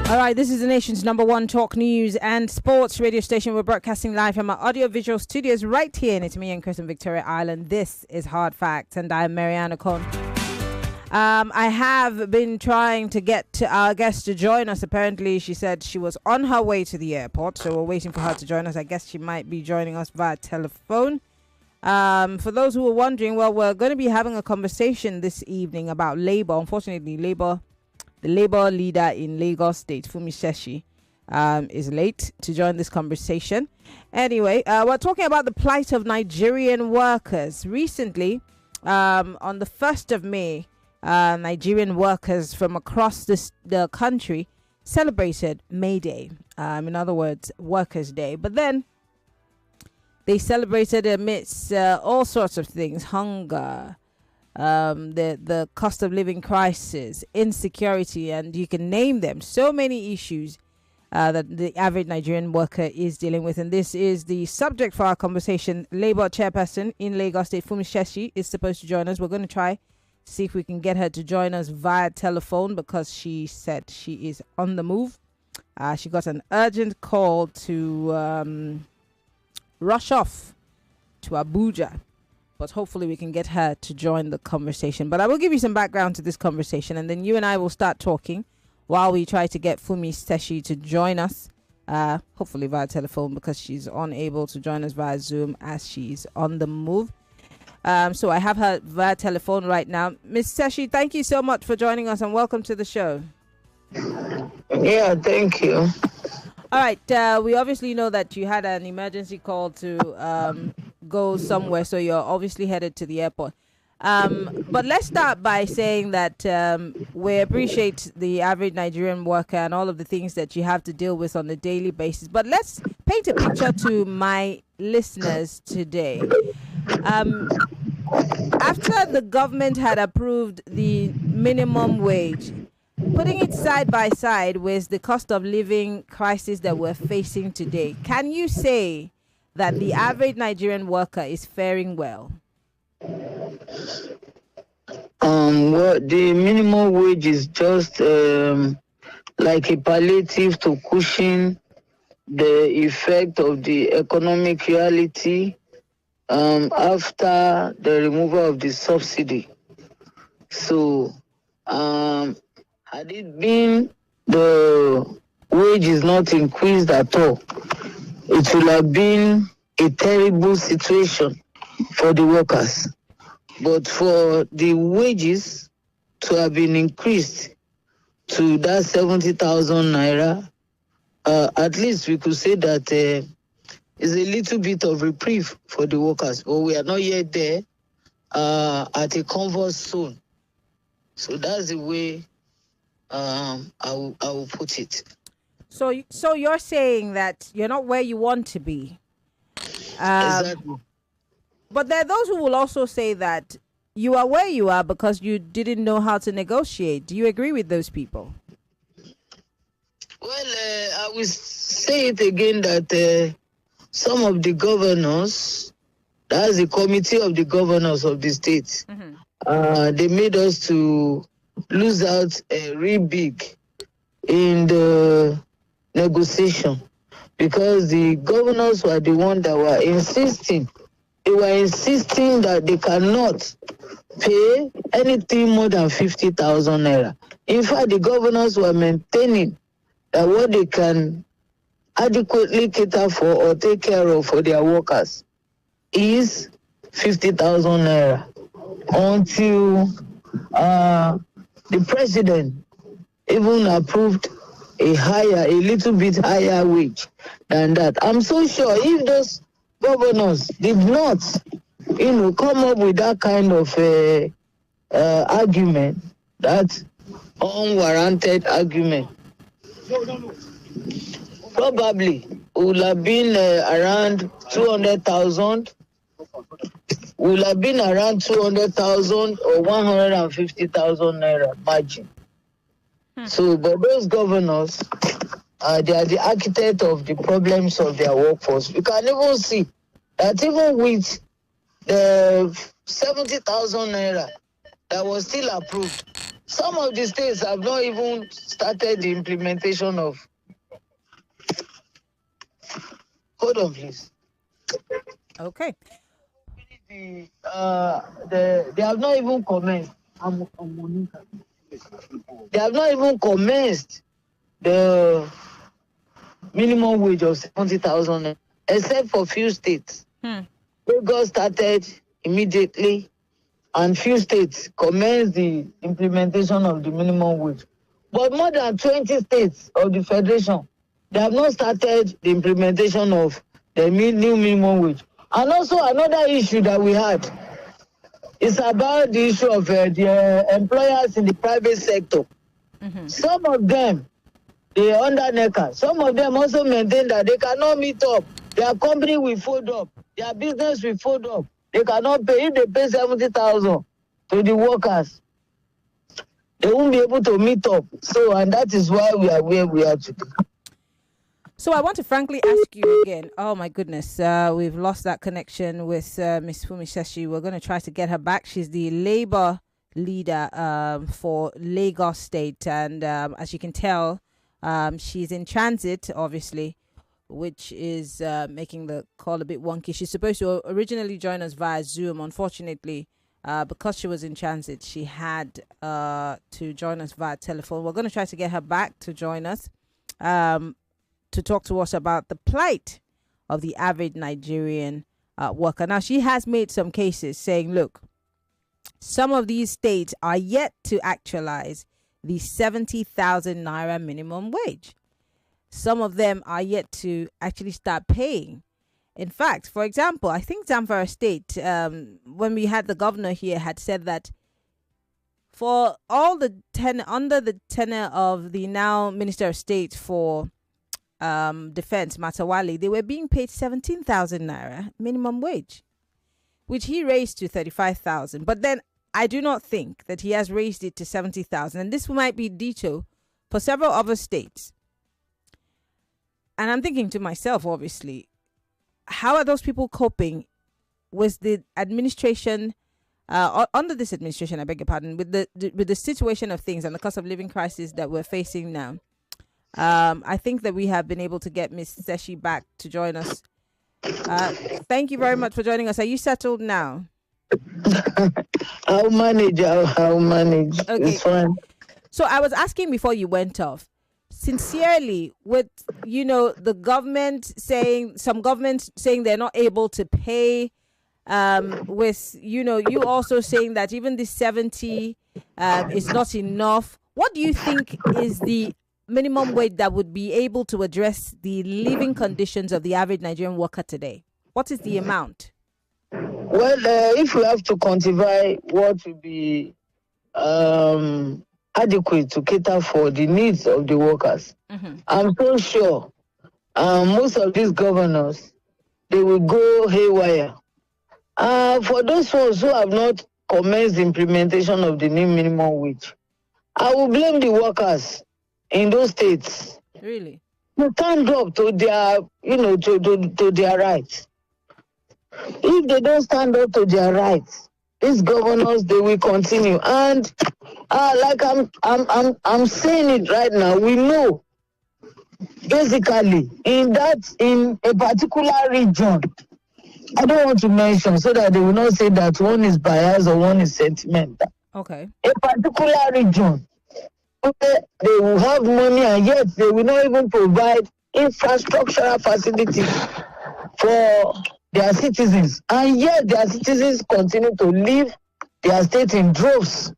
All right, this is the nation's #1 talk news and sports radio station. We're broadcasting live from our audio-visual studios right here in Maryann Okon, Victoria Island. This is Hard Facts, and I'm Maryann Okon. I have been trying to get our guest to join us. Apparently, she said she was on her way to the airport, so we're waiting for her to join us. I guess she might be joining us via telephone. For those who are wondering, well, we're going to be having a conversation this evening about Labour. Unfortunately, the Labour leader in Lagos State, Funmi Sessi, is late to join this conversation. Anyway, we're talking about the plight of Nigerian workers. Recently, on the 1st of May, Nigerian workers from across the country celebrated May Day. In other words, Workers' Day. But then they celebrated amidst all sorts of things: hunger, the cost of living crisis, insecurity, and you can name them. So many issues that the average Nigerian worker is dealing with. And this is the subject for our conversation. Labour Chairperson in Lagos State, Funmi Sessi, is supposed to join us. We're going to try to see if we can get her to join us via telephone because she said she is on the move. She got an urgent call to rush off to Abuja. But hopefully we can get her to join the conversation. But I will give you some background to this conversation, and then you and I will start talking while we try to get Funmi Sessi to join us, hopefully via telephone because she's unable to join us via Zoom as she's on the move. So I have her via telephone right now. Ms. Sessi, thank you so much for joining us and welcome to the show. Yeah, thank you. All right. We obviously know that you had an emergency call to go somewhere, so you're obviously headed to the airport. But let's start by saying that we appreciate the average Nigerian worker and all of the things that you have to deal with on a daily basis. But let's paint a picture to my listeners today. After the government had approved the minimum wage, putting it side by side with the cost of living crisis that we're facing today, can you say that the average Nigerian worker is faring well? Well, the minimum wage is just like a palliative to cushion the effect of the economic reality after the removal of the subsidy. So, had it been the wage is not increased at all, it will have been a terrible situation for the workers. But for the wages to have been increased to that 70,000 naira, at least we could say that is a little bit of reprieve for the workers. But we are not yet there at a comfort zone. So that's the way I will put it. So you're saying that you're not where you want to be. Exactly. But there are those who will also say that you are where you are because you didn't know how to negotiate. Do you agree with those people? Well, I will say it again that some of the governors, that's the committee of the governors of the state, they made us to lose out real big in the negotiation because the governors were the ones that were insisting. They were insisting that they cannot pay anything more than 50,000 naira. In fact, the governors were maintaining that what they can adequately cater for or take care of for their workers is 50,000 naira until the president even approved a little bit higher wage than that. I'm so sure if those governors did not, come up with that kind of argument, that unwarranted argument, probably would have been around 200,000, will have been around 200,000 or 150,000 naira margin. So, but those governors, they are the architect of the problems of their workforce. You can even see that even with the 70,000 naira that was still approved, Some of the states have not even started the implementation of. Hold on, please. Okay. They have not even commenced. They have not even commenced the minimum wage of 70,000, except for few states. Lagos started immediately, and few states commenced the implementation of the minimum wage. But more than 20 states of the federation, they have not started the implementation of the new minimum wage. And also another issue that we had is about the issue of the employers in the private sector. Some of them, they are under NECA. Some of them also maintain that they cannot meet up. Their company will fold up. Their business will fold up. They cannot pay. If they pay 70,000 to the workers, they won't be able to meet up. So, and that is why we are where we are today. So I want to frankly ask you again. Oh my goodness, we've lost that connection with Miss Funmi Sessi. We're going to try to get her back. She's the Labour leader for Lagos State, and as you can tell, she's in transit, obviously, which is making the call a bit wonky. She's supposed to originally join us via Zoom. Unfortunately, because she was in transit, she had to join us via telephone. We're going to try to get her back to join us. To talk to us about the plight of the average Nigerian worker. Now, she has made some cases saying, look, some of these states are yet to actualize the 70,000 naira minimum wage. Some of them are yet to actually start paying. In fact, for example, I think Zamfara State, when we had the governor here, had said that for all the under the tenure of the now Minister of State for Defense, Matawali, they were being paid 17,000 naira minimum wage, which he raised to 35,000. But then I do not think that he has raised it to 70,000. And this might be detail for several other states. And I'm thinking to myself, obviously, how are those people coping with the administration, under this administration, I beg your pardon, with the situation of things and the cost of living crisis that we're facing now? I think that we have been able to get Miss Sessi back to join us. Thank you very much for joining us. Are you settled now? I'll manage. I'll manage. Okay. It's fine. So I was asking before you went off, sincerely, with, the government saying, some governments saying they're not able to pay, with, you also saying that even this 70 is not enough. What do you think is the minimum wage that would be able to address the living conditions of the average Nigerian worker today? What is the amount? Well, if we have to quantify what would be adequate to cater for the needs of the workers, I'm so sure most of these governors, they will go haywire. For those ones who have not commenced the implementation of the new minimum wage, I will blame the workers in those states. Really? To stand up to their, to their rights. If they don't stand up to their rights, these governors, they will continue. And like I'm saying it right now, we know basically in a particular region, I don't want to mention so that they will not say that one is biased or one is sentimental. Okay. A particular region, they will have money and yet they will not even provide infrastructural facilities for their citizens. And yet their citizens continue to leave their state in droves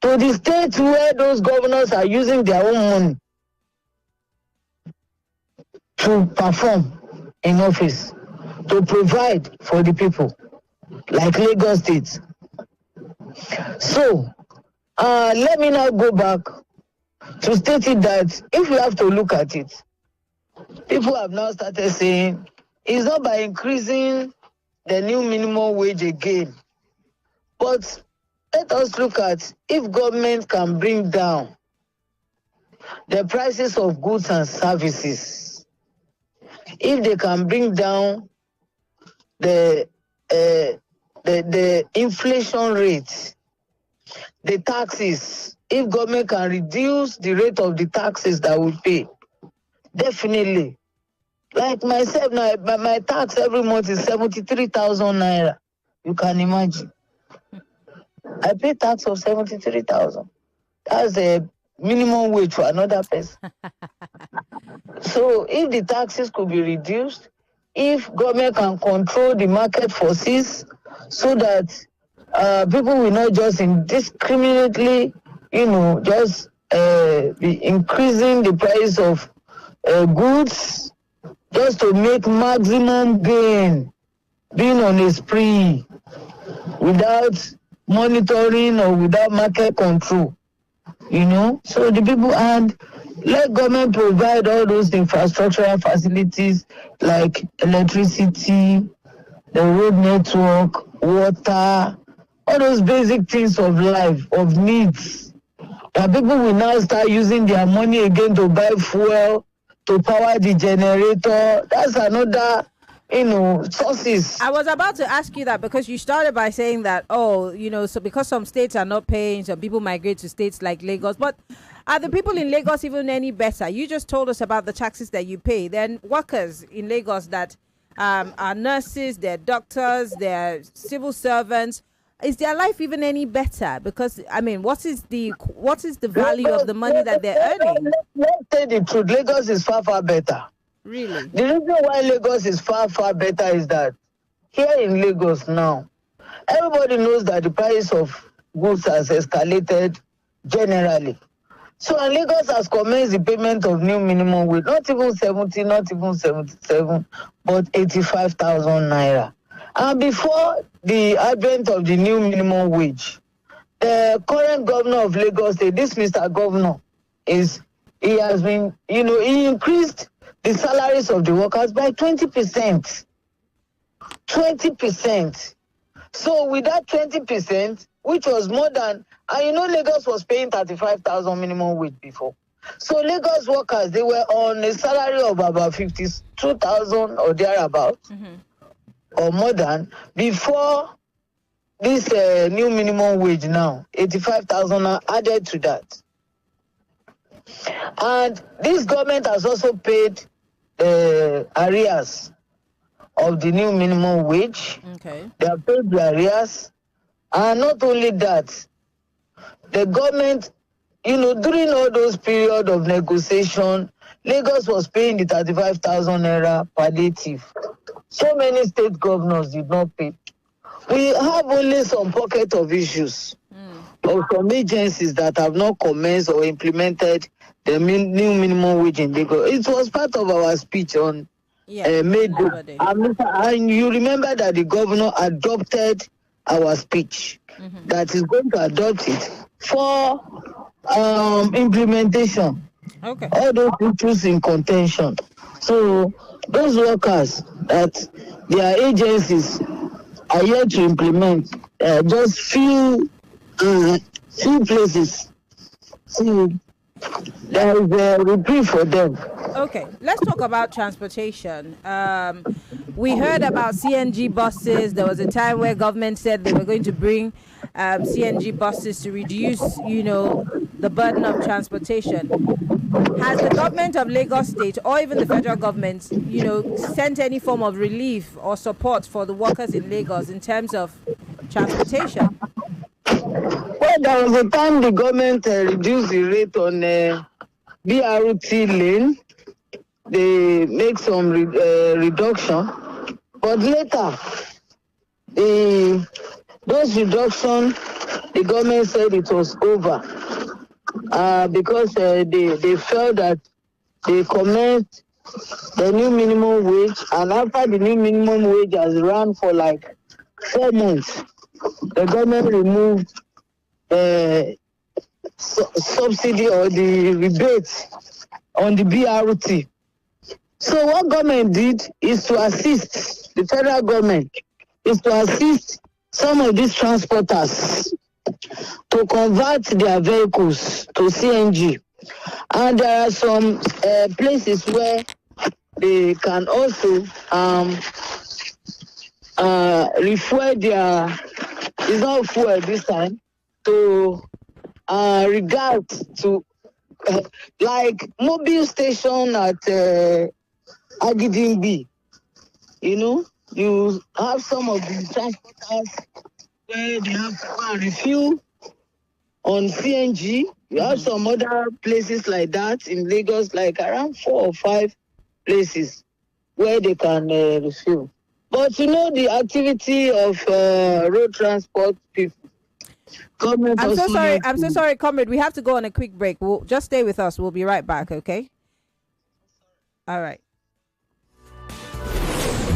to the states where those governors are using their own money to perform in office, to provide for the people, like Lagos State. So, let me now go back to state it that if we have to look at it, people have now started saying it's not by increasing the new minimum wage again, but let us look at if government can bring down the prices of goods and services, if they can bring down the inflation rate, the taxes, if government can reduce the rate of the taxes that we pay. Definitely. Like myself now, my tax every month is 73,000 naira. You can imagine. I pay tax of 73,000. That's a minimum wage for another person. So if the taxes could be reduced, if government can control the market forces so that people will not just indiscriminately, just be increasing the price of goods just to make maximum gain, being on a spree without monitoring or without market control, So the people, and let government provide all those infrastructural facilities like electricity, the road network, water, all those basic things of life, of needs. That people will now start using their money again to buy fuel, to power the generator. That's another, sources. I was about to ask you that because you started by saying that, so because some states are not paying, so people migrate to states like Lagos. But are the people in Lagos even any better? You just told us about the taxes that you pay. Then workers in Lagos that are nurses, they're doctors, they're civil servants. Is their life even any better? Because what is the value of the money that they're earning? Let's say the truth. Lagos is far, far better. Really? The reason why Lagos is far, far better is that here in Lagos now, everybody knows that the price of goods has escalated generally. So Lagos has commenced the payment of new minimum wage, not even 70, not even 77, but 85,000 naira. And before the advent of the new minimum wage, the current governor of Lagos State, this Mr. Governor, he has been, he increased the salaries of the workers by 20%. 20%. So with that 20%, which was more than, and Lagos was paying 35,000 minimum wage before. So Lagos workers, they were on a salary of about 52,000 or thereabout, or more than, before this new minimum wage now, 85,000 are added to that. And this government has also paid arrears of the new minimum wage. Okay. They have paid the arrears. And not only that, the government, during all those periods of negotiation, Lagos was paying the 35,000 naira palliative. So many state governors did not pay. We have only some pocket of issues of some agencies that have not commenced or implemented the new minimum wage in Lagos. It was part of our speech on May Day. And you remember that the governor adopted our speech, that is going to adopt it for implementation. Okay. All those issues in contention. So those workers that their agencies are yet to implement, just few places. So there is a reprieve for them. Okay, let's talk about transportation. We heard about CNG buses. There was a time where government said they were going to bring CNG buses to reduce, the burden of transportation. Has the government of Lagos State or even the federal government, sent any form of relief or support for the workers in Lagos in terms of transportation? Well, there was a time the government reduced the rate on BRT lane. They make some reduction, but later those reduction, the government said it was over because they felt that they commenced the new minimum wage, and after the new minimum wage has run for like 4 months, the government removed subsidy or the rebate on the BRT. So what government did is to assist, the federal government is to assist some of these transporters to convert their vehicles to CNG. And there are some places where they can also refuel their, it's not fuel this time, to regards to like mobile station at Agidingbi. You have some of the transporters where they have to go and refuel on CNG. You have some other places like that in Lagos, like around 4 or 5 places where they can refuel. But the activity of road transport people. I'm so sorry, comrade. We have to go on a quick break. We'll just stay with us. We'll be right back, okay? All right.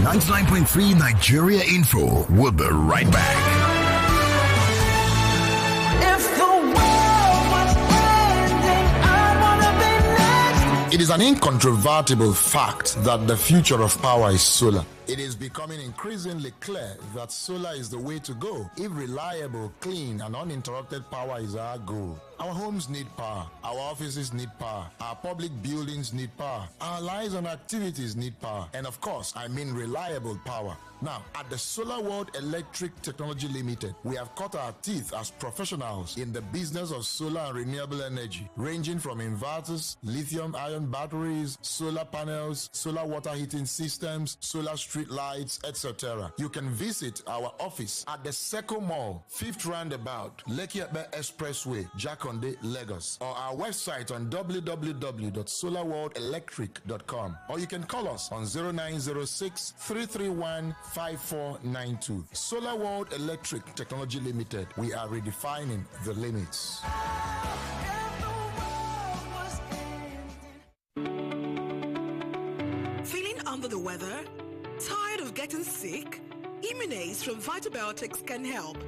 99.3 Nigeria Info. We'll be right back. It is an incontrovertible fact that the future of power is solar. It is becoming increasingly clear that solar is the way to go if reliable, clean, and uninterrupted power is our goal. Our homes need power, our offices need power, our public buildings need power, our lives and activities need power, and of course, I mean reliable power. Now, at the Solar World Electric Technology Limited, we have cut our teeth as professionals in the business of solar and renewable energy, ranging from inverters, lithium-ion batteries, solar panels, solar water heating systems, solar street lights, etc. You can visit our office at the Seco Mall, 5th Roundabout, Lekki Epe Expressway, Jakonde, Lagos, or our website on www.solarworldelectric.com, or you can call us on 0906 331 5492. Solar World Electric Technology Limited. We are redefining the limits. Feeling under the weather? Tired of getting sick? Immunase from Vitabiotics can help.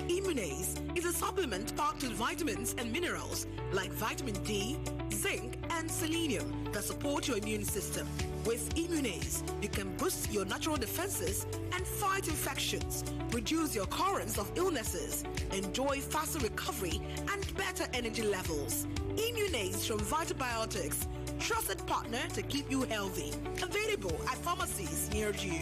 Immunase is a supplement packed with vitamins and minerals like vitamin D, zinc, and selenium that support your immune system. With Immunase, you can boost your natural defenses and fight infections, reduce your occurrence of illnesses, enjoy faster recovery, and better energy levels. Immunase from Vitabiotics, trusted partner to keep you healthy. Available at pharmacies near you.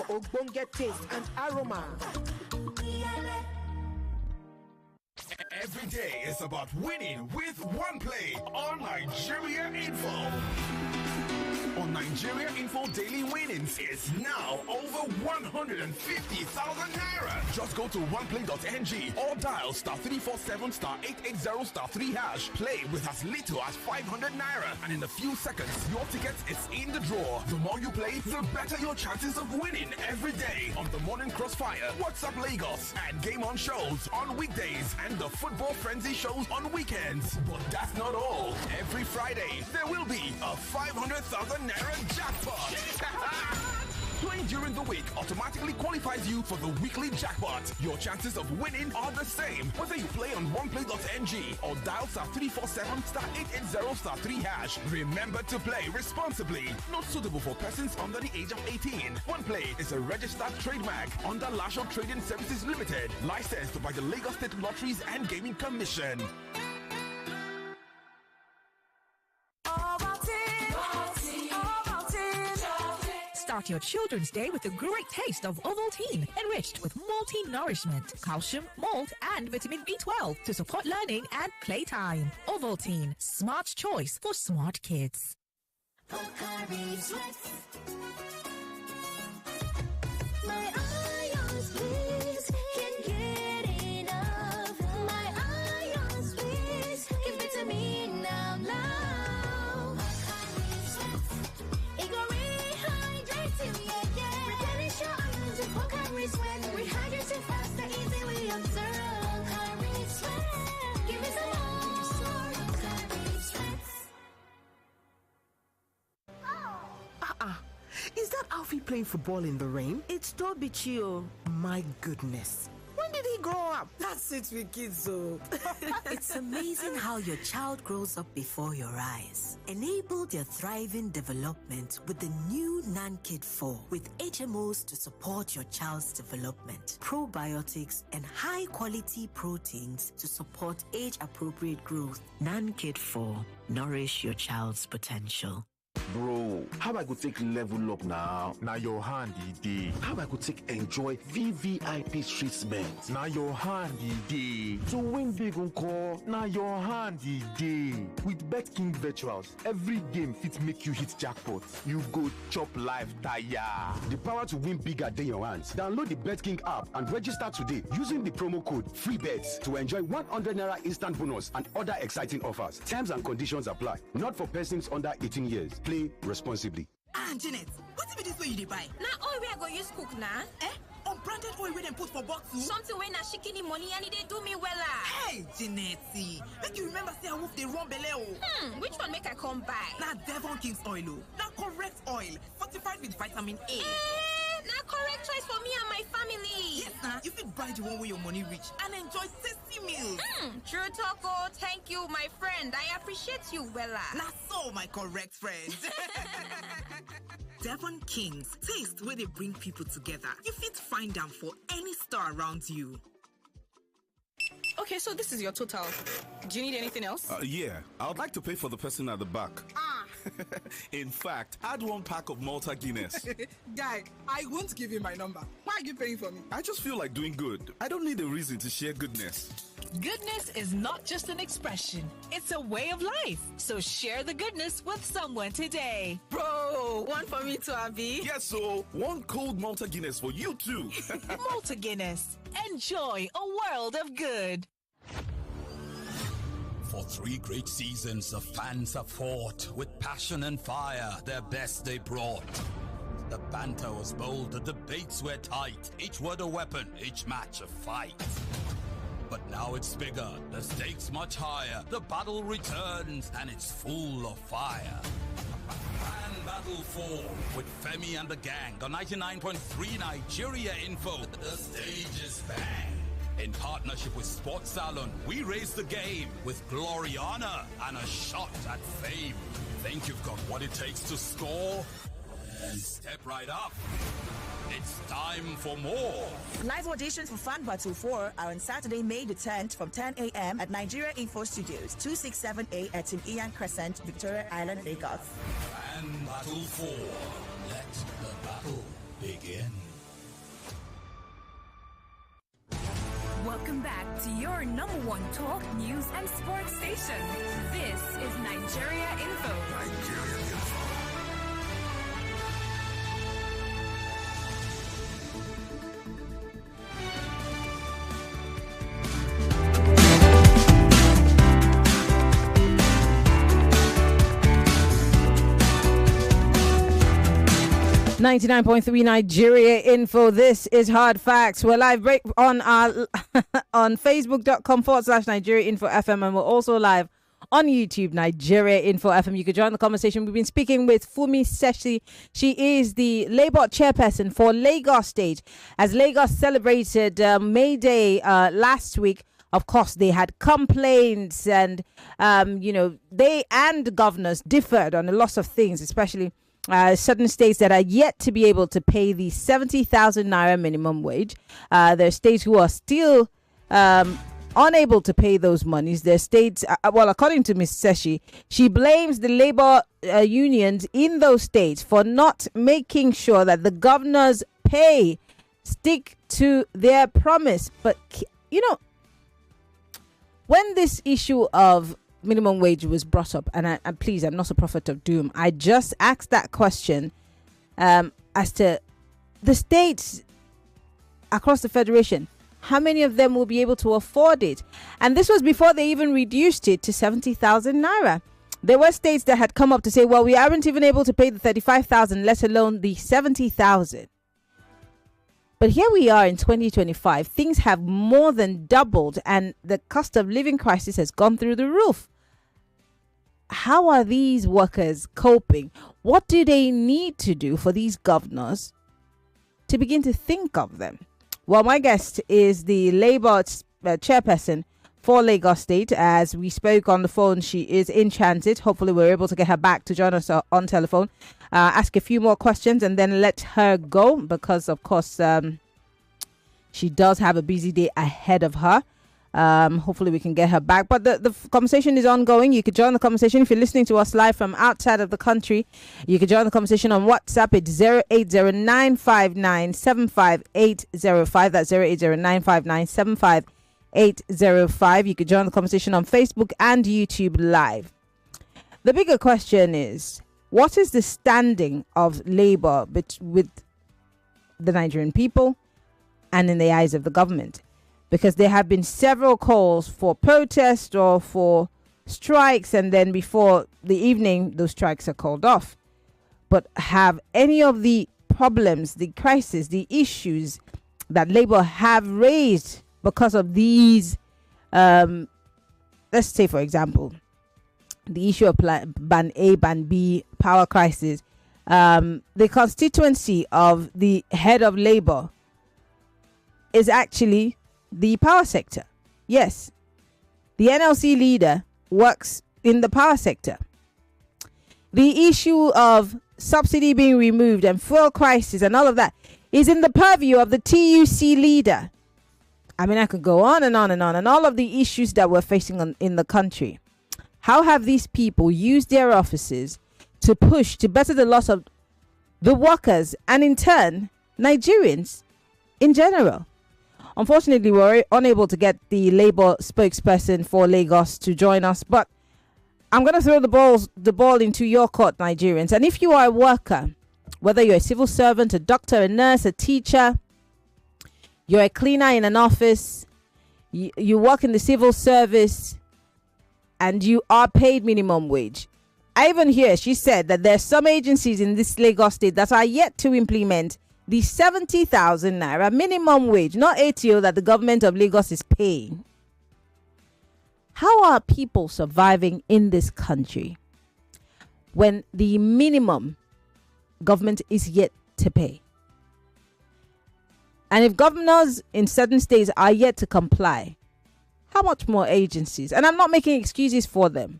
Ogbonge taste and aroma. Every day is about winning with one play on Nigeria Info. On Nigeria Info Daily Winnings is now over 150,000 naira. Just go to oneplay.ng or dial *347*880*3#. Play with as little as 500 naira, and in a few seconds, your ticket is in the draw. The more you play, the better your chances of winning every day on the Morning Crossfire, WhatsApp Lagos, and Game On shows on weekdays, and the Football Frenzy shows on weekends. But that's not all. Every Friday, there will be a 500,000 naira jackpot. Playing during the week automatically qualifies you for the weekly jackpot. Your chances of winning are the same whether you play on oneplay.ng or dial *347*880*3#. Remember to play responsibly. Not suitable for persons under the age of 18. OnePlay is a registered trademark under Lasho Trading Services Limited, licensed by the Lagos State Lotteries and Gaming Commission. Start your children's day with a great taste of Ovaltine, enriched with multi-nourishment, calcium, malt, and vitamin B12 to support learning and playtime. Ovaltine, smart choice for smart kids. Is that Alfie playing football in the rain? It's Toby Chio. My goodness. When did he grow up? That's it with kids, so. It's amazing how your child grows up before your eyes. Enable their thriving development with the new NanKid 4 with HMOs to support your child's development, probiotics, and high-quality proteins to support age-appropriate growth. NanKid 4. Nourish your child's potential. Bro, how I could take level up now? Now your hand day. How I could take enjoy VVIP treatment? Now your hand day. To win big on call, now your hand day. With BetKing Virtuals, every game fit make you hit jackpot. You go chop life tire. The power to win bigger than your hands. Download the BetKing app and register today using the promo code FREEBETS to enjoy 100 Naira instant bonus and other exciting offers. Terms and conditions apply. Not for persons under 18 years. Play responsibly. Janet, what's the this way you dey buy? Now oil we are going to use cook now. Unbranded oil we dem put for bottle. Something when na shikini money and they do me wella. Hey, Janet, make you remember say I wolf dey run belle. Which one make I come buy? Now Devon King's oil, now correct oil, fortified with vitamin A. Now correct choice for me and my family. Yes, now you fit buy the one where your money reach and enjoy tasty meals. True talk, oh, thank you, my friend. I appreciate you, wella. Now so, my correct friend. Devon Kings, taste where they bring people together. You fit find them for any store around you. Okay, so this is your total. Do you need anything else? Yeah, I would like to pay for the person at the back. In fact, add 1 pack of Malta Guinness. Guy, I won't give you my number. Why are you paying for me? I just feel like doing good. I don't need a reason to share goodness. Goodness is not just an expression, it's a way of life. So share the goodness with someone today. Bro, one for me too, Abby. Yes, so 1 cold Malta Guinness for you too. Malta Guinness. Enjoy a world of good. For 3 great seasons, the fans have fought with passion and fire. Their best they brought. The banter was bold, the debates were tight. Each word a weapon, each match a fight. But now it's bigger, the stakes much higher. The battle returns, and it's full of fire. Grand Battle 4 with Femi and the gang on 99.3 Nigeria Info. The stage is bang. In partnership with Sports Salon, we raise the game with glory, honor, and a shot at fame. Think you've got what it takes to score? Then step right up. It's time for more. Live auditions for Fan Battle 4 are on Saturday, May the 10th from 10 a.m. at Nigeria Info Studios, 267A at Tim Ian Crescent, Victoria Island, Lagos. Fan Battle 4. Let the battle begin. Welcome back to your number 1 talk, news, and sports station. This is Nigeria Info. Nigeria Info. 99.3 Nigeria Info. This is Hard Facts. We're live break on our on Facebook.com/Nigeria Info FM, and we're also live on YouTube, Nigeria Info FM. You can join the conversation. We've been speaking with Funmi Sessi. She is the Labour Chairperson for Lagos State. As Lagos celebrated May Day last week, of course, they had complaints and, they and governors differed on a lot of things, especially certain states that are yet to be able to pay the 70,000 naira minimum wage. There are states who are still unable to pay those monies. There are states, according to Ms. Sessi, she blames the labor unions in those states for not making sure that the governors stick to their promise. But, when this issue of minimum wage was brought up, and please, I'm not a prophet of doom, I just asked that question as to the states across the federation, how many of them will be able to afford it? And this was before they even reduced it to 70,000 naira. There were states that had come up to say, well, we aren't even able to pay the 35,000, let alone the 70,000. But here we are in 2025. Things have more than doubled, and the cost of living crisis has gone through the roof. How are these workers coping? What do they need to do for these governors to begin to think of them? Well, my guest is the Labour chairperson for Lagos State. As we spoke on the phone, she is in transit. Hopefully we're able to get her back to join us on telephone, ask a few more questions and then let her go, because of course she does have a busy day ahead of her. Hopefully we can get her back, but the conversation is ongoing. You could join the conversation if you're listening to us live from outside of the country. You could join the conversation on WhatsApp. It's 08095975805. That's 08095975805. You could join the conversation on Facebook and YouTube live. The bigger question is, what is the standing of Labour with the Nigerian people and in the eyes of the government? Because there have been several calls for protest or for strikes, and then before the evening, those strikes are called off. But have any of the problems, the crisis, the issues that Labour have raised because of these, let's say, for example, the issue of Ban A, Ban B, power crisis, the constituency of the head of Labour is actually the power sector. Yes, the NLC leader works in the power sector. The issue of subsidy being removed and fuel crisis and all of that is in the purview of the TUC leader. I mean, I could go on and on and on, and all of the issues that we're facing in the country. How have these people used their offices to push to better the loss of the workers and in turn Nigerians in general? Unfortunately, we're unable to get the Labour spokesperson for Lagos to join us, but I'm going to throw the ball into your court, Nigerians. And if you are a worker, whether you're a civil servant, a doctor, a nurse, a teacher, you're a cleaner in an office, you work in the civil service, and you are paid minimum wage. I even hear she said that there are some agencies in this Lagos state that are yet to implement the 70,000 naira minimum wage, not ATO, that the government of Lagos is paying. How are people surviving in this country when the minimum government is yet to pay? And if governors in certain states are yet to comply, how much more agencies? And I'm not making excuses for them,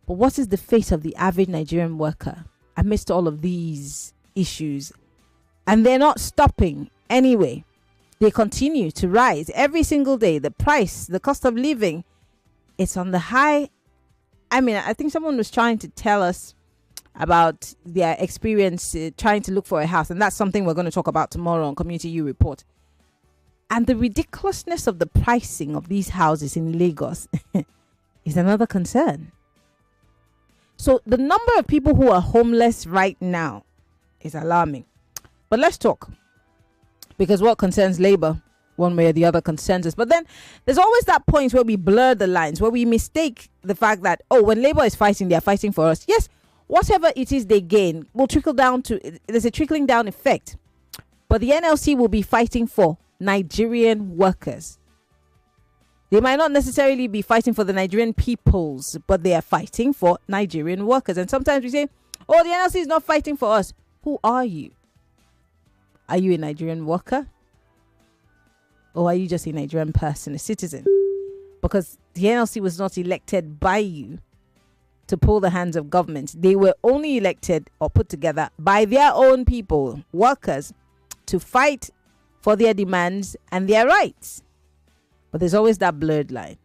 but what is the fate of the average Nigerian worker amidst all of these issues? And they're not stopping anyway. They continue to rise every single day. The price, the cost of living, it's on the high. I mean, I think someone was trying to tell us about their experience trying to look for a house. And that's something we're going to talk about tomorrow on Community U Report. And the ridiculousness of the pricing of these houses in Lagos is another concern. So the number of people who are homeless right now is alarming. But let's talk, because what concerns Labour, one way or the other, concerns us. But then there's always that point where we blur the lines, where we mistake the fact that, oh, when Labour is fighting, they're fighting for us. Yes, whatever it is they gain will trickle down to, there's a trickling down effect. But the NLC will be fighting for Nigerian workers. They might not necessarily be fighting for the Nigerian peoples, but they are fighting for Nigerian workers. And sometimes we say, oh, the NLC is not fighting for us. Who are you? Are you a Nigerian worker? Or are you just a Nigerian person, a citizen? Because the NLC was not elected by you to pull the hands of government. They were only elected or put together by their own people, workers, to fight for their demands and their rights. But there's always that blurred line.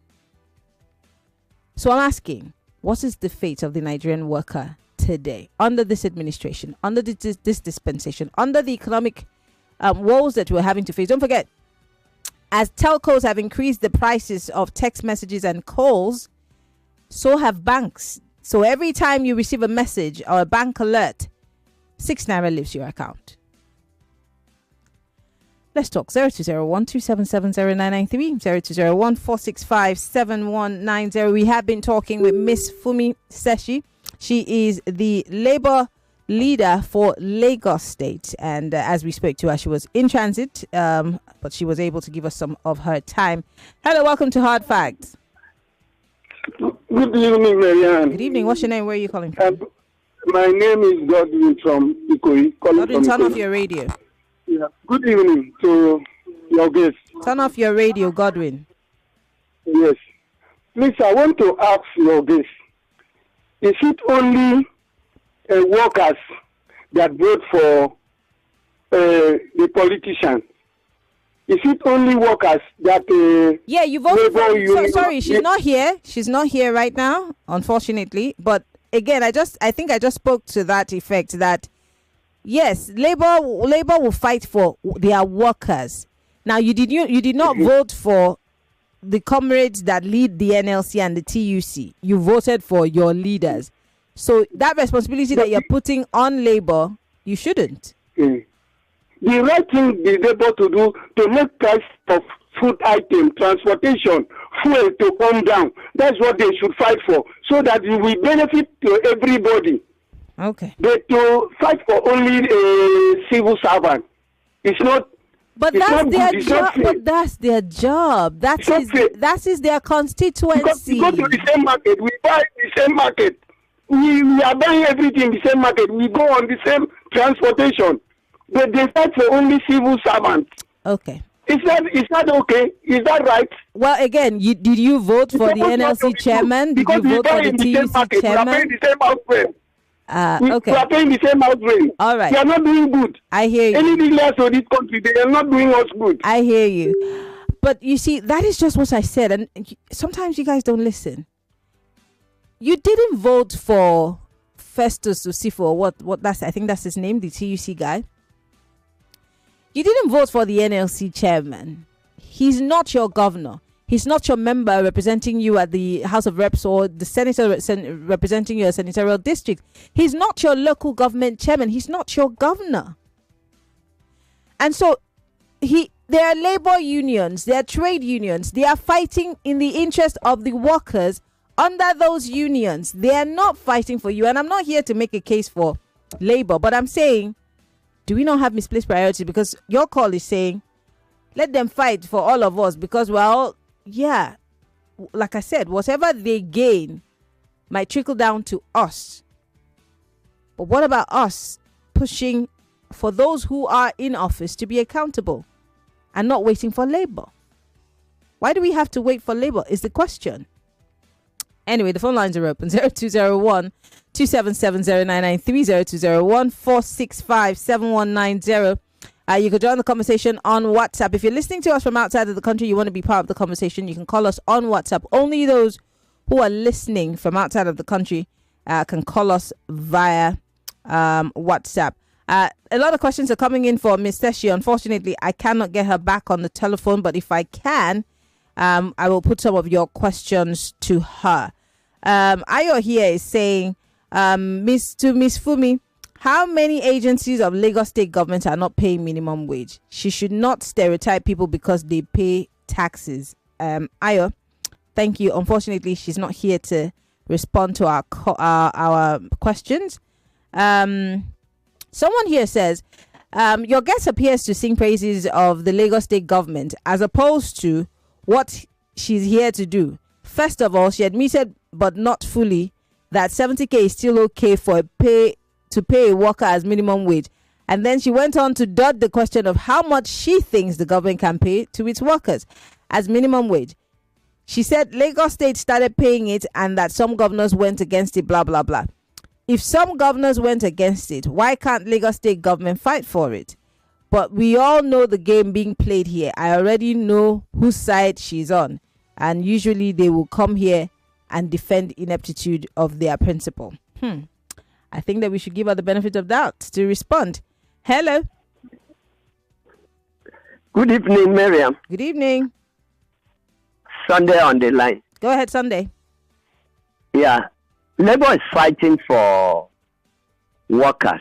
So I'm asking, what is the fate of the Nigerian worker today, under this administration, under this dispensation, under the economic woes that we're having to face? Don't forget, as telcos have increased the prices of text messages and calls, so have banks. So every time you receive a message or a bank alert, 6 naira leaves your account. Let's talk. 0201-277-0993, 0201-465-7190. We have been talking with Miss Funmi Sessi. She is the Labour leader for Lagos State. And as we spoke to her, she was in transit, but she was able to give us some of her time. Hello, welcome to Hard Facts. Good evening, Maryann. Good evening. What's your name? Where are you calling from? My name is Godwin from Ikoyi. Godwin, turn off your radio. Yeah. Good evening to your guest. Turn off your radio, Godwin. Yes. Please, I want to ask your guest, is it only workers that vote for the politicians? Is it only workers that... yeah, you voted for... sorry, she's not here. She's not here right now, unfortunately. But again, I think I just spoke to that effect that, yes, Labour will fight for their workers. Now, you did not vote for the comrades that lead the NLC and the TUC. You voted for your leaders. So that responsibility that you're putting on Labour, you shouldn't. The right thing is able to do to make price of food item, transportation, fuel to come down. That's what they should fight for, so that it will benefit to everybody. Okay. But to fight for only a civil servant, it's not. But that's their job. But that's their job. That is their constituency. Because we go to the same market, we buy the same market. We are buying everything in the same market. We go on the same transportation. But they fight for only civil servants. Okay. Is that okay? Is that right? Well, again, did you vote for the NLC chairman? Did you vote for the TUC chairman? We are paying the same house rent. Okay. We are paying the same house rent. All right. We are not doing good. I hear you. Anything else for this country, they are not doing us good. I hear you. But you see, that is just what I said. And sometimes you guys don't listen. You didn't vote for Festus Osifo, I think that's his name, the TUC guy. You didn't vote for the NLC chairman. He's not your governor. He's not your member representing you at the House of Reps or the senator representing your senatorial district. He's not your local government chairman. He's not your governor. And so there are labor unions, there are trade unions. They are fighting in the interest of the workers under those unions. They are not fighting for you. And I'm not here to make a case for labor, but I'm saying, do we not have misplaced priority? Because your call is saying, let them fight for all of us because we're all, yeah, like I said, whatever they gain might trickle down to us. But what about us pushing for those who are in office to be accountable and not waiting for labor? Why do we have to wait for labor is the question. Anyway, the phone lines are open. 0201 2770993 0201 465 7190. You could join the conversation on WhatsApp. If you're listening to us from outside of the country, you want to be part of the conversation, you can call us on WhatsApp. Only those who are listening from outside of the country can call us via WhatsApp. A lot of questions are coming in for Ms. Sessi. Unfortunately, I cannot get her back on the telephone, but if I can, I will put some of your questions to her. Ayo here is saying, Miss Funmi, how many agencies of Lagos state government are not paying minimum wage? She should not stereotype people because they pay taxes. Ayo, thank you. Unfortunately, she's not here to respond to our questions. Someone here says, your guest appears to sing praises of the Lagos state government as opposed to what she's here to do. First of all, she admitted, but not fully, that 70k is still okay to pay a worker as minimum wage. And then she went on to dot the question of how much she thinks the government can pay to its workers as minimum wage. She said Lagos state started paying it and that some governors went against it, blah, blah, blah. If some governors went against it, why can't Lagos state government fight for it? But we all know the game being played here. I already know whose side she's on. And usually they will come here and defend ineptitude of their principle. I think that we should give her the benefit of doubt to respond. Hello. Good evening, Maryann. Good evening. Sunday on the line. Go ahead, Sunday. Yeah. Labour is fighting for workers.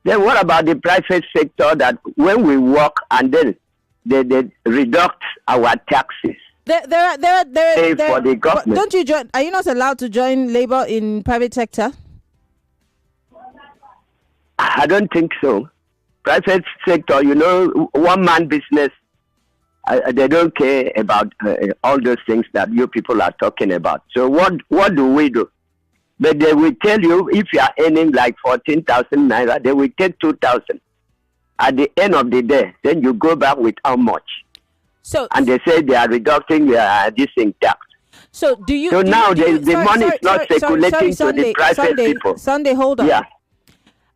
Then what about the private sector that when we work and then they reduct our taxes? There for the government. Don't you join? Are you not allowed to join Labour in private sector? I don't think so. Private sector, one man business. They don't care about all those things that you people are talking about. So what do we do? But they will tell you if you are earning like 14,000 naira, they will take 2,000 at the end of the day, then you go back with how much. So and they say they are reducting this in tax. So do you? So do now you, the money is not circulating to the private people. Sunday, hold on. Yeah.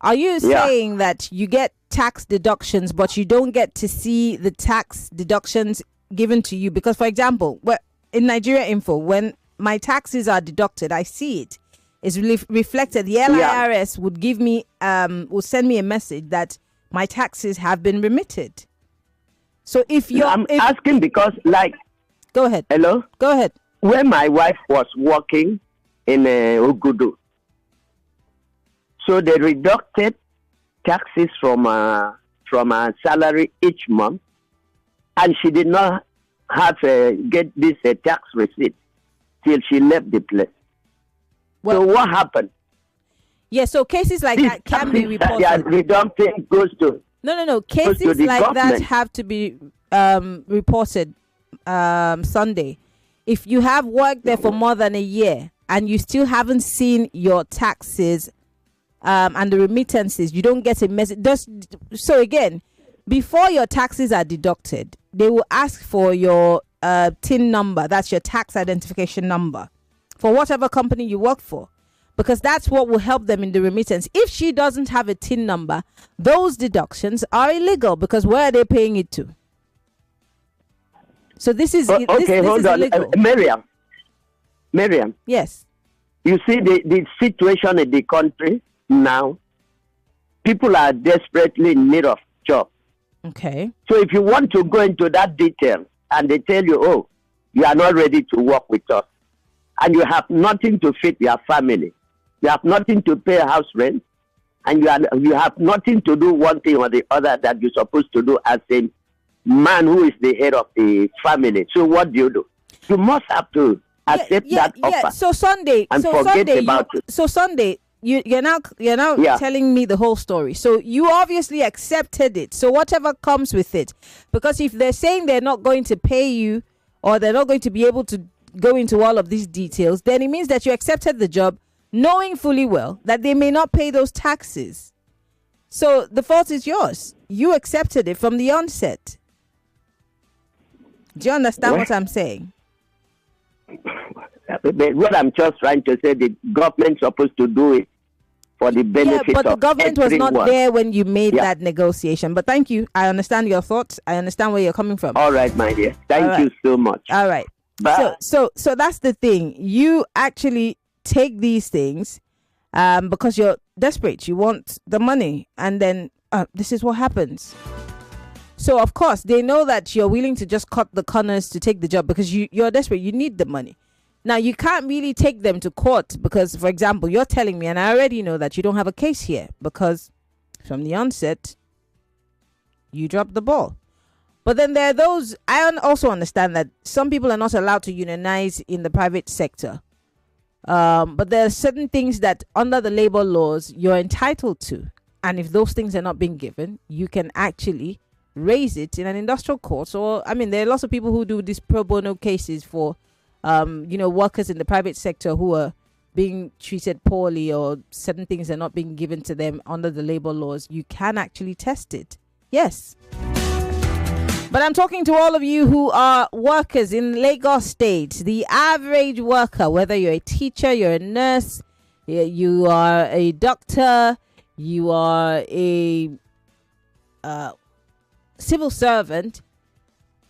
Are you saying that you get tax deductions, but you don't get to see the tax deductions given to you? Because, for example, in Nigeria Info, when my taxes are deducted, I see it. It's reflected. The LIRS would give me, will send me a message that my taxes have been remitted. So if you're, I'm asking because, go ahead. Hello. Go ahead. When my wife was working in Ogudu, so they deducted taxes from her salary each month, and she did not have get this tax receipt till she left the place. Well, so what happened? Yeah, so cases like that can be reported. That reducting goes to no. Cases like government. That have to be reported Sunday. If you have worked there for more than a year and you still haven't seen your taxes and the remittances, you don't get a message. So again, before your taxes are deducted, they will ask for your TIN number. That's your tax identification number for whatever company you work for, because that's what will help them in the remittance. If she doesn't have a TIN number, those deductions are illegal, because where are they paying it to? So this is okay. This hold is on, illegal. Miriam. Yes. You see the situation in the country now. People are desperately in need of job. Okay. So if you want to go into that detail and they tell you, oh, you are not ready to work with us, and you have nothing to feed your family, you have nothing to pay house rent, and you have nothing to do one thing or the other that you're supposed to do as a man who is the head of the family. So what do? You must have to accept that offer. So Sunday, and forget about it. So Sunday, you're now telling me the whole story. So you obviously accepted it. So whatever comes with it, because if they're saying they're not going to pay you, or they're not going to be able to go into all of these details, then it means that you accepted the job knowing fully well that they may not pay those taxes. So the fault is yours. You accepted it from the onset. Do you understand what I'm saying? What I'm just trying to say, the government's supposed to do it for the benefit of but the government was not everyone. there when you made that negotiation. But thank you. I understand your thoughts. I understand where you're coming from. All right, my dear. Thank you so much. All right. Bye. So that's the thing. You actually take these things because you're desperate. You want the money, and then this is what happens. So of course they know that you're willing to just cut the corners to take the job because you're desperate. You need the money. Now you can't really take them to court because, for example, you're telling me, and I already know that you don't have a case here because from the onset you dropped the ball. But then there are those, I also understand that some people are not allowed to unionize in the private sector. But there are certain things that under the labor laws you're entitled to. And if those things are not being given, you can actually raise it in an industrial court. Or, there are lots of people who do these pro bono cases for, workers in the private sector who are being treated poorly, or certain things are not being given to them under the labor laws. You can actually test it. Yes. But I'm talking to all of you who are workers in Lagos State, the average worker, whether you're a teacher, you're a nurse, you are a doctor, you are a civil servant.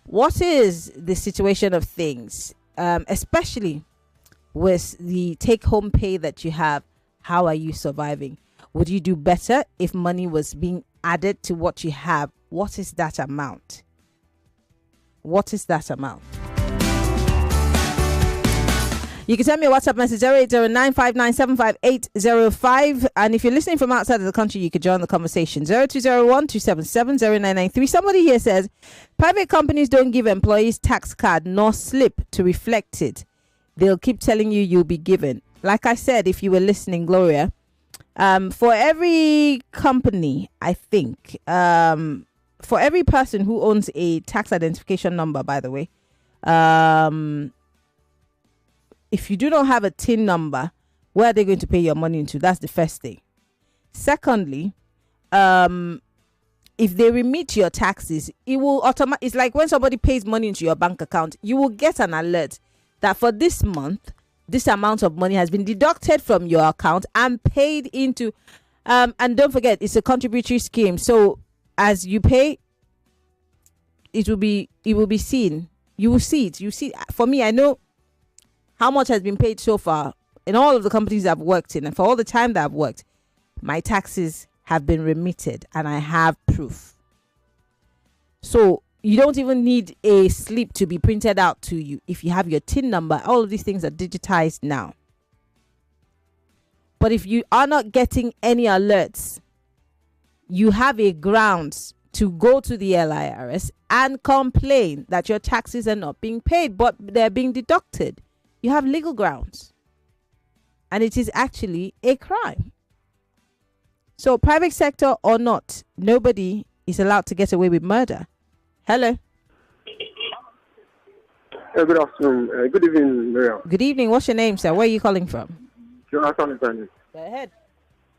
What is the situation of things, especially with the take-home pay that you have? How are you surviving? Would you do better if money was being added to what you have? What is that amount? What is that amount? You can send me a WhatsApp message 0809597585. And if you're listening from outside of the country, you could join the conversation 0201-277-0993. Somebody here says private companies don't give employees tax card nor slip to reflect it. They'll keep telling you you'll be given. Like I said, if you were listening, Gloria, for every company, I think, for every person who owns a tax identification number, by the way, if you do not have a TIN number, where are they going to pay your money into? That's the first thing. Secondly, if they remit your taxes, it will automatically, it's like when somebody pays money into your bank account, you will get an alert that for this month, this amount of money has been deducted from your account and paid into, and don't forget, it's a contributory scheme. So as you pay, it will be seen. You will see it. You see, for me, I know how much has been paid so far in all of the companies I've worked in, and for all the time that I've worked, my taxes have been remitted and I have proof. So you don't even need a slip to be printed out to you. If you have your TIN number, all of these things are digitized now. But if you are not getting any alerts, you have a grounds to go to the LIRS and complain that your taxes are not being paid, but they're being deducted. You have legal grounds. And it is actually a crime. So private sector or not, nobody is allowed to get away with murder. Hello. Good afternoon. Good evening, Maryann. Good evening. What's your name, sir? Where are you calling from? Jonathan. Go ahead.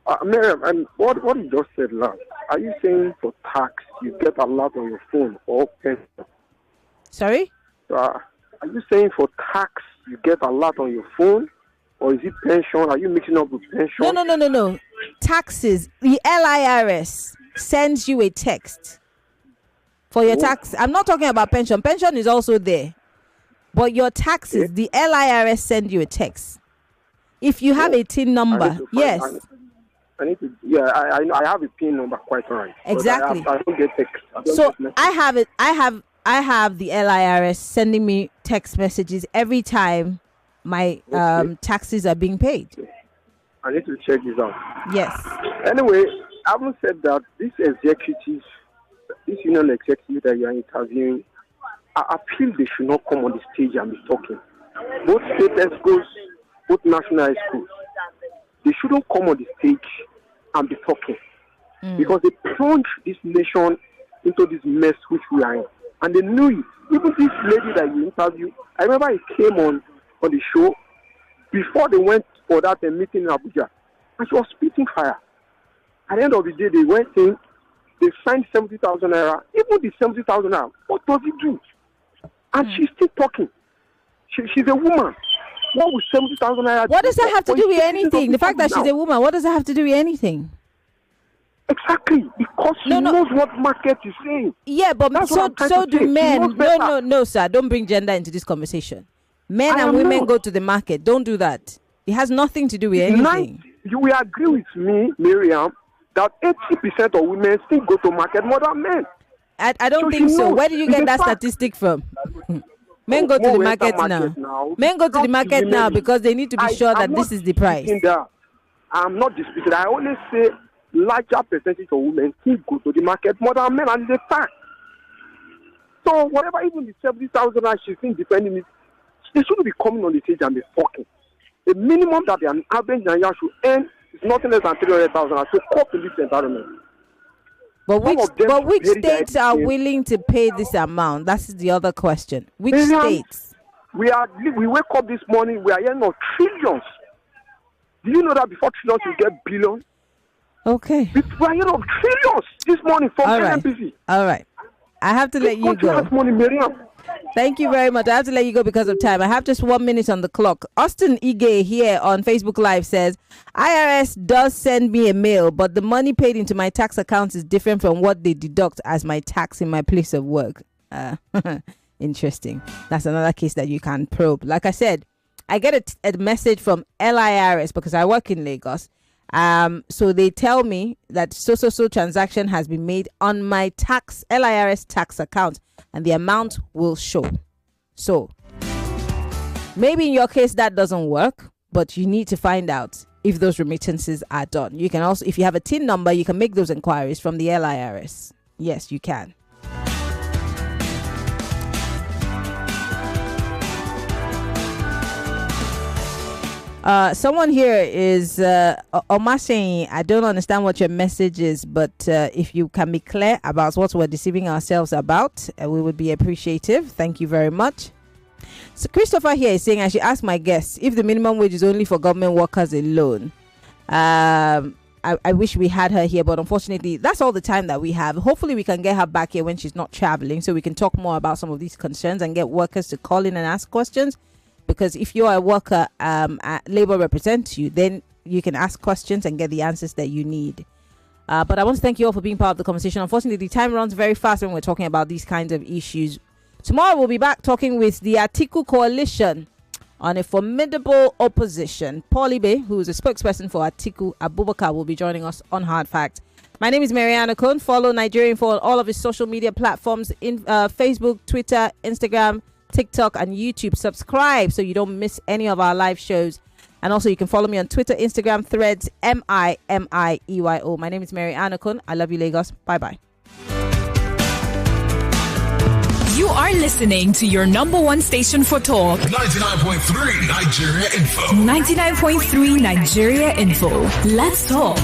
Maryann, and what you just said last, are you saying for tax you get a lot on your phone or pension? Sorry? Are you saying for tax you get a lot on your phone, or is it pension? Are you mixing up with pension? No. Taxes. The LIRS sends you a text for your tax. I'm not talking about pension. Pension is also there. But your taxes, the LIRS send you a text. If you have a TIN number, yes. I need to. Yeah, I have a PIN number, quite right. Exactly. I don't get text. I have it. I have the LIRS sending me text messages every time my taxes are being paid. I need to check this out. Yes. Anyway, having said that, this union executive that you are interviewing, I feel they should not come on the stage and be talking. Both state schools, both national schools, they shouldn't come on the stage and be talking. Because they plunged this nation into this mess which we are in. And they knew it. Even this lady that you interviewed, I remember he came on the show before they went for that meeting in Abuja. And she was spitting fire. At the end of the day, they went in, they signed 70,000 naira. Even the 70,000 naira, what does it do? And she's still talking. She's a woman. What with 70,000 naira? What does that have to do with anything? The fact that she's a woman, what does that have to do with anything? Exactly, because she knows what market is saying. Yeah, but so do men. No, sir. Don't bring gender into this conversation. Men and women go to the market. Don't do that. It has nothing to do with anything. You will agree with me, Maryann, that 80% of women still go to market more than men. I don't think so. Where do you get that statistic from? Men go to the market now. Men go to the market now because they need to be sure that this is the price. I'm not disputing. I only say larger percentage of women still go to the market more than men, and it's a fact. So whatever, even the 70,000 she's been defending it, they shouldn't be coming on the stage and be talking. The minimum that an average Nigerian should earn is nothing less than 300,000 to cope in this environment. But which states are willing to pay this amount? That's the other question. Which states? We wake up this morning, we are hearing of trillions. Do you know that before trillions you get billions? Okay. We are hearing of trillions this morning from NNPC. All right. I have to let you go. Thank you very much. I have to let you go because of time. I have just 1 minute on the clock. Austin Ige here on Facebook Live says, IRS does send me a mail, but the money paid into my tax account is different from what they deduct as my tax in my place of work. Interesting. That's another case that you can probe. Like I said, I get a message from LIRS because I work in Lagos. So they tell me that so transaction has been made on my LIRS tax account, and the amount will show. So maybe in your case that doesn't work, but you need to find out if those remittances are done. You can also, if you have a TIN number, you can make those inquiries from the LIRS. Yes, you can. Someone here is Oma saying, I don't understand what your message is, but if you can be clear about what we're deceiving ourselves about, we would be appreciative. Thank you very much. So Christopher here is saying, I should ask my guests if the minimum wage is only for government workers alone. I wish we had her here, but unfortunately, that's all the time that we have. Hopefully, we can get her back here when she's not traveling, so we can talk more about some of these concerns and get workers to call in and ask questions. Because if you're a worker, Labour represents you, then you can ask questions and get the answers that you need. But I want to thank you all for being part of the conversation. Unfortunately, the time runs very fast when we're talking about these kinds of issues. Tomorrow, we'll be back talking with the Atiku Coalition on a formidable opposition. Paul Ibe, who is a spokesperson for Atiku Abubakar, will be joining us on Hard Fact. My name is Maryann Okon. Follow Nigerian Info on all of his social media platforms in Facebook, Twitter, Instagram, TikTok, and YouTube. Subscribe so you don't miss any of our live shows. And also, you can follow me on Twitter, Instagram, Threads, MIMIEYO. My name is Maryann Okon. I love you, Lagos. Bye-bye. You are listening to your number one station for talk. 99.3 Nigeria Info. 99.3 Nigeria Info. Let's talk.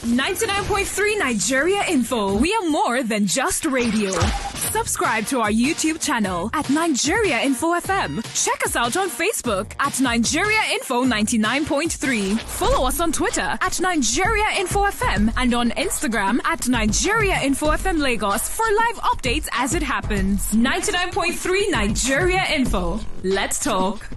99.3 Nigeria Info. We are more than just radio. Subscribe to our YouTube channel at Nigeria Info FM. Check us out on Facebook at Nigeria Info 99.3. Follow us on Twitter at Nigeria Info FM and on Instagram at Nigeria Info FM Lagos for live updates as it happens. 99.3 Nigeria Info. Let's talk.